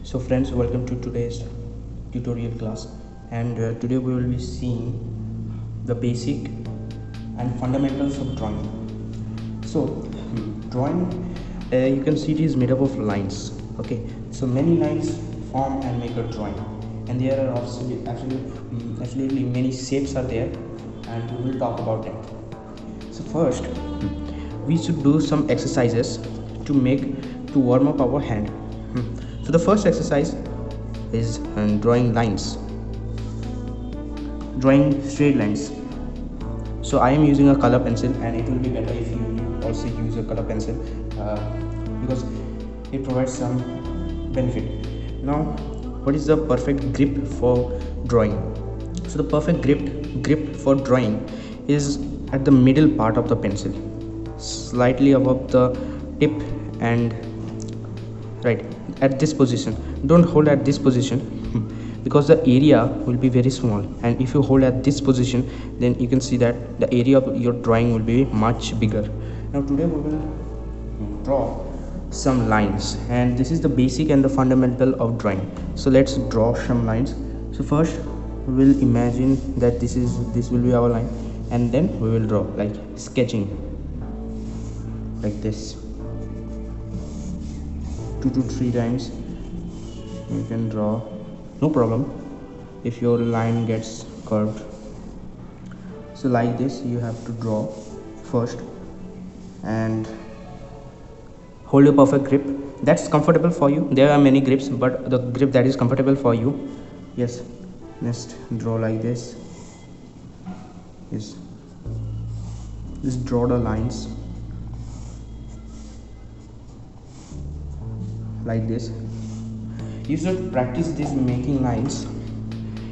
So friends, welcome to today's tutorial class, and today we will be seeing the basic and fundamentals of drawing. So drawing, you can see it is made up of lines. Okay, so many lines form and make a drawing, and there are absolutely many shapes are there, and we will talk about them. So first, we should do some exercises to warm up our hand. So the first exercise is drawing lines, drawing straight lines. So I am using a color pencil, and it will be better if you also use a color pencil because it provides some benefit. Now, what is the perfect grip for drawing? So the perfect grip for drawing is at the middle part of the pencil, slightly above the tip, and right at this position. Don't hold at this position because the area will be very small, and if you hold at this position, then you can see that the area of your drawing will be much bigger. Now today we will draw some lines, and this is the basic and the fundamental of drawing. So let's draw some lines. So first we will imagine that this will be our line, and then we will draw like sketching like this. 2 to 3 times you can draw, no problem if your line gets curved. So like this you have to draw first, and hold your perfect grip that's comfortable for you. There are many grips, but the grip that is comfortable for you. Yes, next draw like this. Yes, just draw the lines like this. You should practice this making lines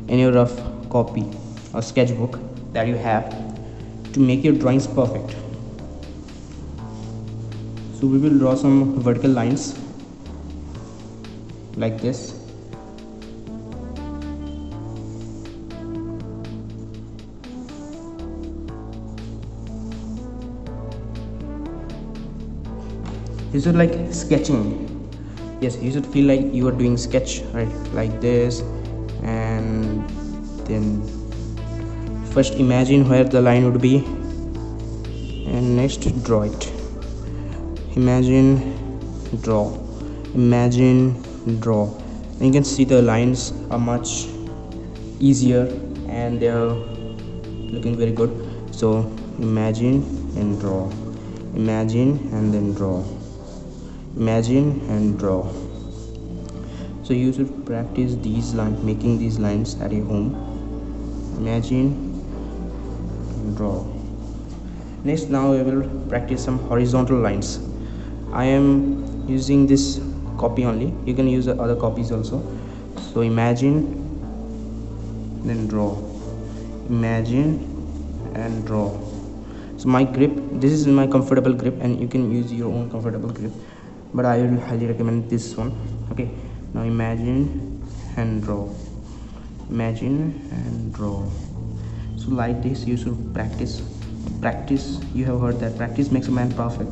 in your rough copy or sketchbook that you have to make your drawings perfect. So we will draw some vertical lines like this. You should like sketching. Yes, you should feel like you are doing sketch, right? Like this, and then first imagine where the line would be, and next draw it. Imagine, draw, imagine, draw. And you can see the lines are much easier and they are looking very good. So imagine and draw, imagine and then draw, imagine and draw. So you should practice these lines, making these lines at your home. Imagine and draw. Next, now we will practice some horizontal lines. I am using this copy only, you can use other copies also. So imagine, then draw, imagine and draw. So my grip, this is my comfortable grip, and you can use your own comfortable grip, but I will highly recommend this one. Okay, now imagine and draw, imagine and draw. So like this you should practice. You have heard that practice makes a man perfect,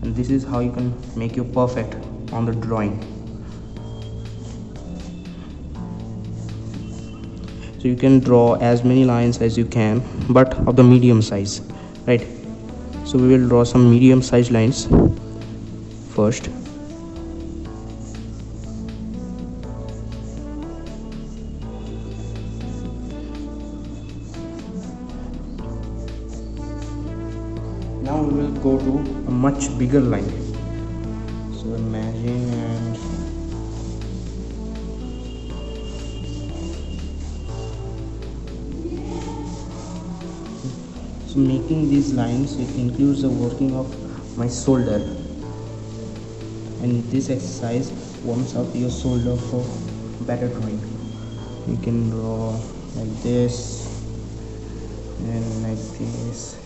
and this is how you can make you perfect on the drawing. So you can draw as many lines as you can, but of the medium size, right? So we will draw some medium sized lines first. Now we will go to a much bigger line. So imagine and so making these lines, it includes the working of my shoulder, and this exercise warms up your shoulder for better drawing. You can draw like this and like this.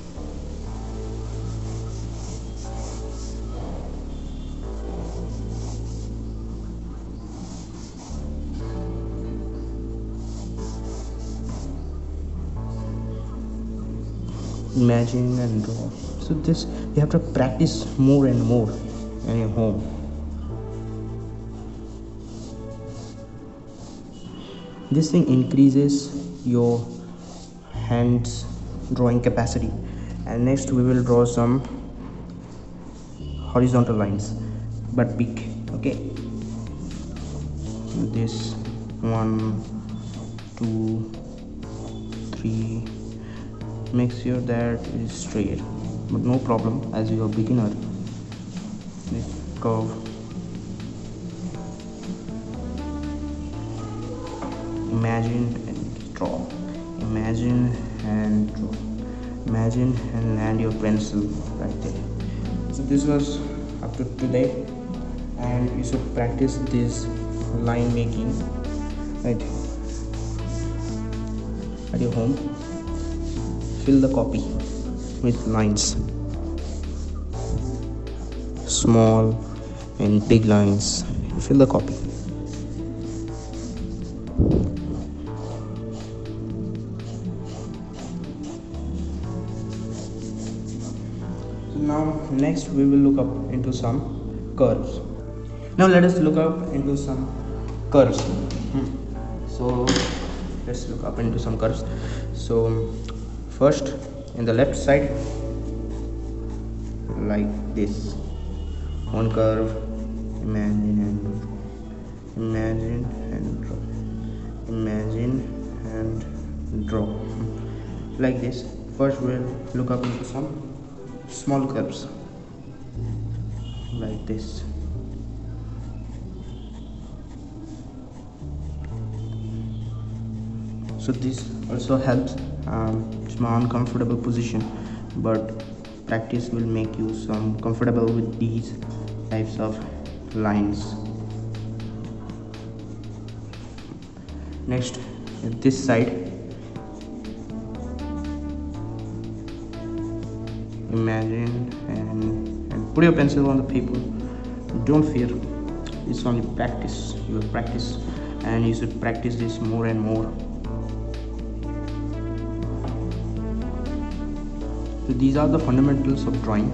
Imagine and draw. So this you have to practice more and more in your home. This thing increases your hands drawing capacity. And next we will draw some horizontal lines, but big. Okay, this 1 2 3, make sure that it is straight, but no problem as you are beginner. Curve, imagine and draw, imagine and draw, imagine and land your pencil right there. So this was up to today, and you should practice this line making right at your home. Fill the copy with lines, small and big lines. Fill the copy. So now next we will look up into some curves. Now let us look up into some curves. So let's look up into some curves. So first, in the left side, like this, one curve, imagine and draw, imagine and draw, imagine and draw, like this. First we'll look up into some small curves, like this. So this also helps. It's my uncomfortable position, but practice will make you some comfortable with these types of lines. Next, this side, imagine and put your pencil on the paper. Don't fear, it's only practice. You will practice, and you should practice this more and more. So these are the fundamentals of drawing.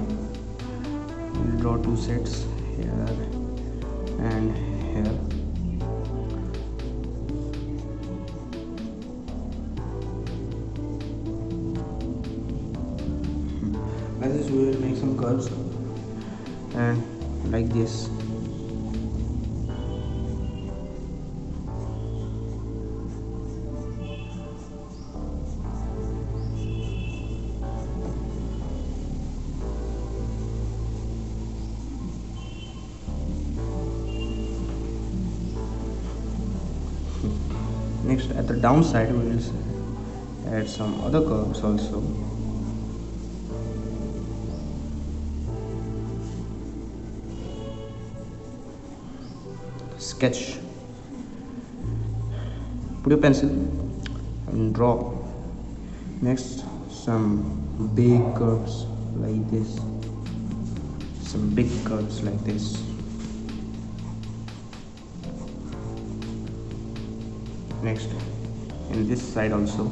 We'll draw two sets, here and here. Like this we will make some curves, and like this. Next, at the downside, we will add some other curves also. Sketch. Put your pencil and draw. Next, some big curves like this. Some big curves like this. Next, in this side also.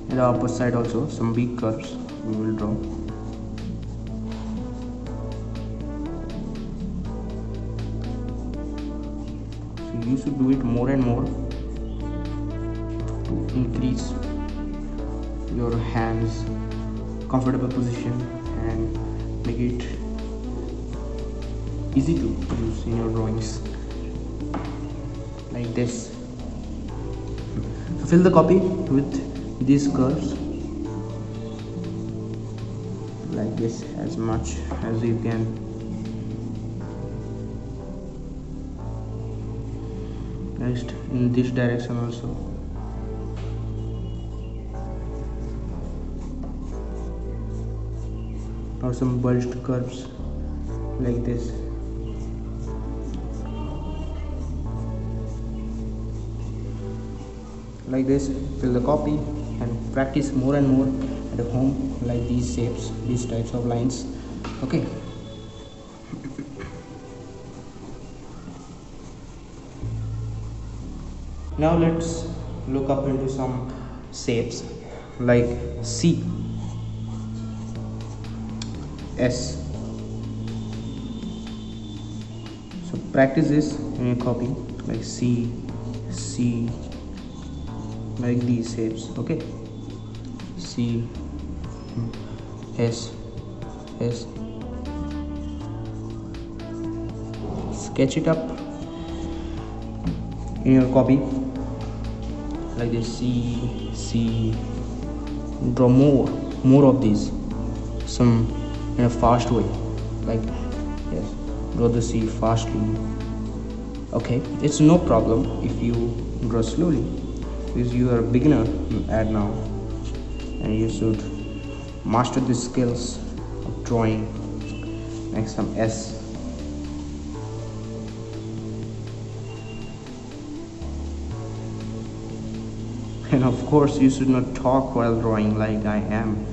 In the opposite side also, some big curves we will draw. So you should do it more and more to increase your hands comfortable position and make it easy to use in your drawings, like this. So fill the copy with these curves, like this, as much as you can. Next, in this direction also. Or some bulged curves like this. Like this, fill the copy and practice more and more at home, like these shapes, these types of lines. Okay. Now let's look up into some shapes like C, S. So practice this in your copy, like C, C, like these shapes. Okay, C, S, S. Sketch it up in your copy like this. C, C. Draw more of these, some in a fast way, like yes, draw the C fastly. Okay, it's no problem if you draw slowly, because you are a beginner at now, and you should master the skills of drawing. Next, some S. And of course, you should not talk while drawing like I am.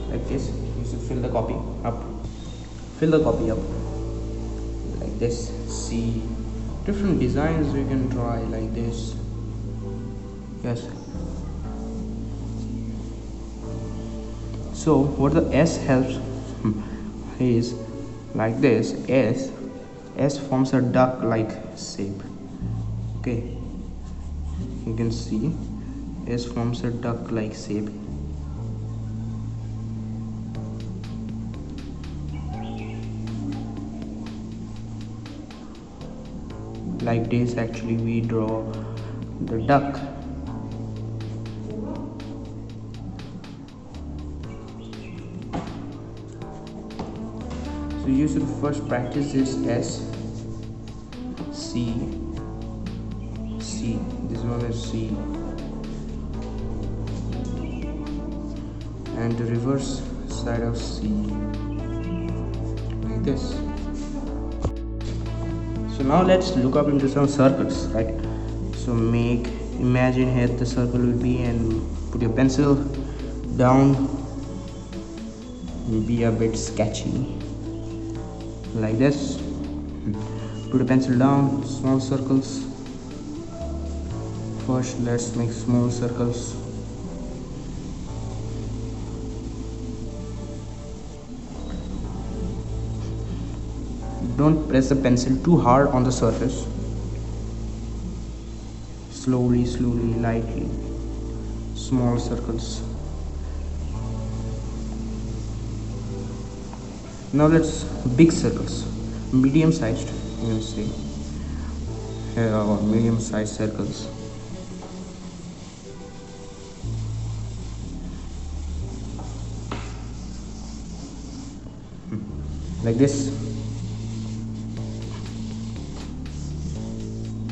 Like this, you should fill the copy up. Fill the copy up like this. See, different designs you can try like this. Yes. So what the S helps is like this. S forms a duck-like shape. Okay, you can see S forms a duck-like shape. Like this, actually we draw the duck. So you should first practice this S, C, C. This one is C, and the reverse side of C, like this. So now let's look up into some circles, right? So imagine here the circle will be, and put your pencil down. Be a bit sketchy. Like this. Put a pencil down, small circles. First, let's make small circles. Don't press the pencil too hard on the surface. Slowly, lightly. Small circles. Now let's big circles, medium sized, you can see. Here are medium sized circles. Like this.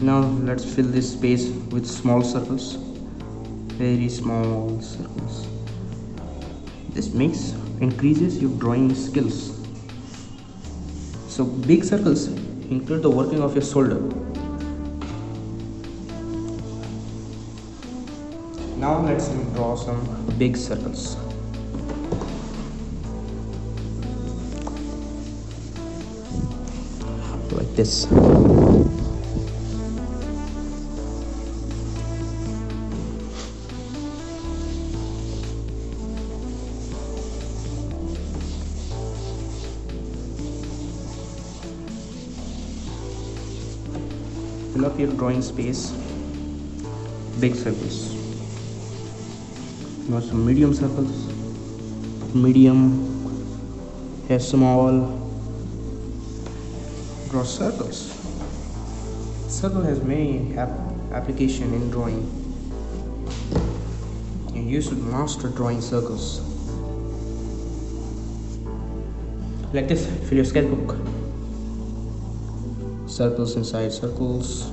Now let's fill this space with small circles, very small circles. This increases your drawing skills. So big circles include the working of your shoulder. Now let's draw some big circles. Like this. Fill up your drawing space. Big circles. Now some medium circles. Medium. Here small. Draw circles. Circle has many application in drawing, and you should master drawing circles. Like this, fill your sketchbook. Circles inside circles.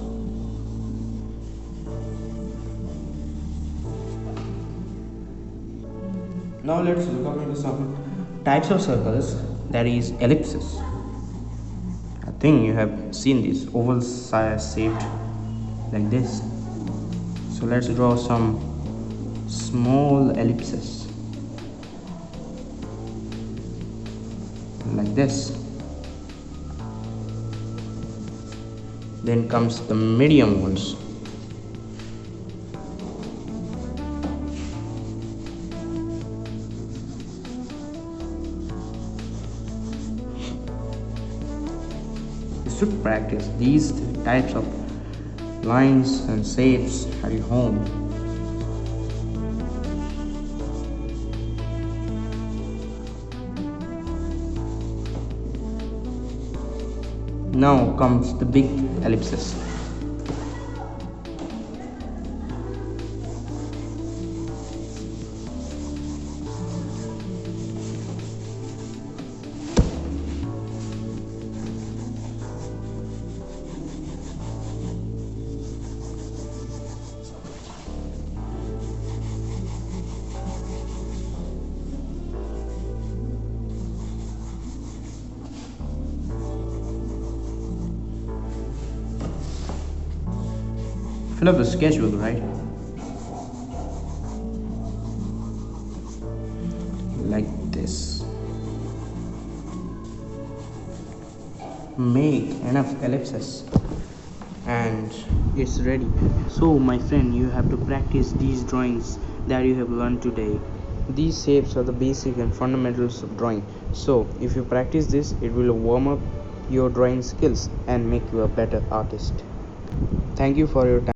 Now let's look up into some types of circles, that is ellipses. I think you have seen this oval shaped like this. So let's draw some small ellipses like this. Then comes the medium ones. practice these types of lines and shapes at your home. Now comes the big ellipses. Fill up the schedule, right? Like this. Make enough ellipses and it's ready. So my friend, you have to practice these drawings that you have learned today. These shapes are the basic and fundamentals of drawing. So if you practice this, it will warm up your drawing skills and make you a better artist. Thank you for your time.